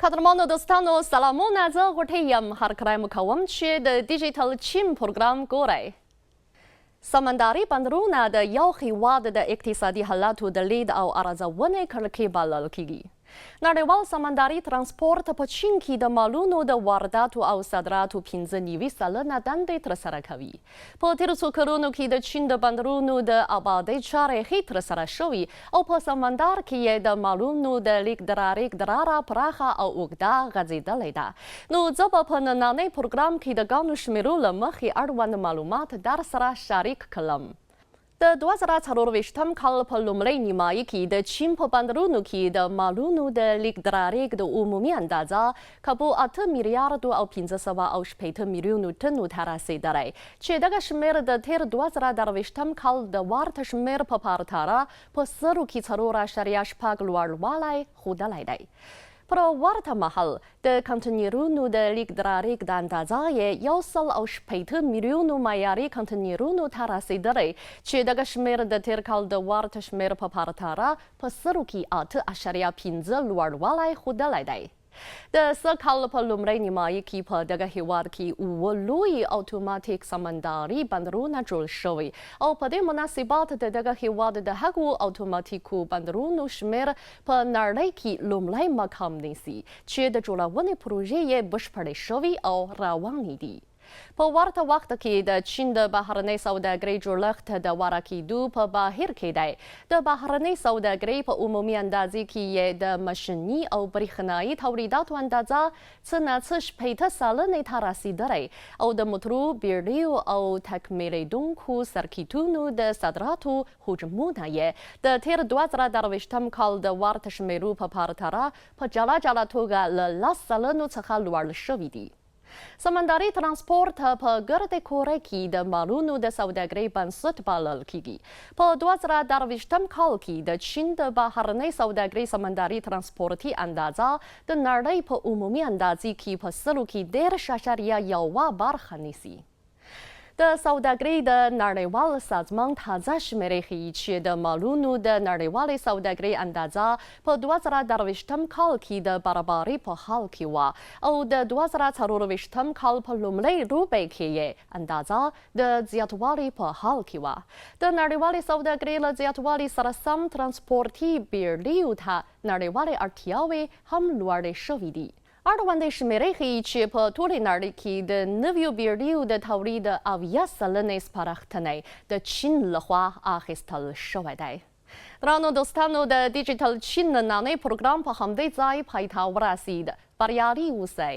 قدرمانو دوستانو سلامونه زه غوټۍ یم هر کله مو کوم چې د ډیجیټل چین پروګرام ګورئ. سمندري بندرونه د یو هیواد د اقتصادي حالاتو د لید او ارزونې کړکۍ بلل کیږي. نړیوال سمندري ترانسپورت په چین کې د مالونو د وارداتو او صادراتو 15 سلنه دندې ترسره کوي. په تیرو څو کلونو کې د چین د بندرونو د ابادۍ چارې ښې ترسره شوي او په سمندر کې یې د مالونو د لیږد راره پراخه او اوږده غځېدلې ده. نو زه به په نننۍ پروګرام کې د ګڼو شمېرو له مخې اړوند معلومات در سره شریک کړم. د 2024 کال په لومړۍ نیمایي کې د چین په بندرونو کې د مالونو د لیږد د عمومي اندازه که په 8 میلیارډو او 580 میلیونو ټنو ته رسېدلی چې دغه شمېر د تېر 2023 کال د ورته شمېر په پرتله په 0.4 لوړوالی ښودلی دی. پر ورته مهال د کنټینرونو د لیږد د اندازه یې 180 میلیونو معیاري کنټینرونو ته رسېدلی چې دغه شمېر د تېر کال د ورته شمېر په پرتله په 0.8 لوړوالی ښودلی دی. د سږ کال په لومړۍ نیمایي کې په دغه هیواد کې 7 لوی اتوماتیک سمندري بندرونه جوړ شوي او په دې مناسبت د دغه هیواد د هغو اتوماتیکو بندرونو شمېر په نړۍ کې لومړی مقام نیسي چې د جوړونې پروژې یې بشپړې شوي او روانې دي. په ورته وخت کې د چین د بهرنۍ سوداګرۍ جوړښت د غوره کېدو په بهیر کې دی. د بهرنۍ سوداګرۍ په عمومي اندازې کې یې د ماشیني او برېښنایي تولیداتو اندازه څه نه څه 80 سلنې ته رسېدلی او د موټرو، بیړیو او تکمیلېدونکو سرکټونو د صادراتو حجمونه یې د تېر 2023 کال د ورته شمېرو په پرتله په جلا توګه له 10 سلنو څخه لوړ شوي دي. سمندري ترانسپورت په ګرد کورې کې د مالونو د سوداګرۍ بنسټ بلل کیږي. په 2023 کال کې د چین د بهرنۍ سوداګرۍ سمندري ترانسپورتي اندازه د نړۍ په عمومي اندازې کې په 100.1 برخه نیسي. د سوداګرۍ د نړیوال سازمان تازه شمېرې ښیي چې د مالونو د نړیوالې سوداګرۍ اندازه په 2023 کال کې د برابرۍ په حال کې وه او د 2024 کال په لومړۍ روبۍ کې یې اندازه د زیاتوالي په حال کې وه. د نړیوالې سوداګرۍ له زیاتوالي سره سم ترانسپورتي بیړیو ته نړیوالې اړتیاوې هم لوړې شوي دي. اړوندې شمېرې ښیي چې په ټولې نړۍ کې د نویو بیړیو د تولید 80 سلنې سپارښتنې د چین لخوا اخیستل شوی دی. درنو دوستانو د ډیجیټل چین نننۍ پروګرام په همدې ځای پای ته ورسید. بریالي اوسئ.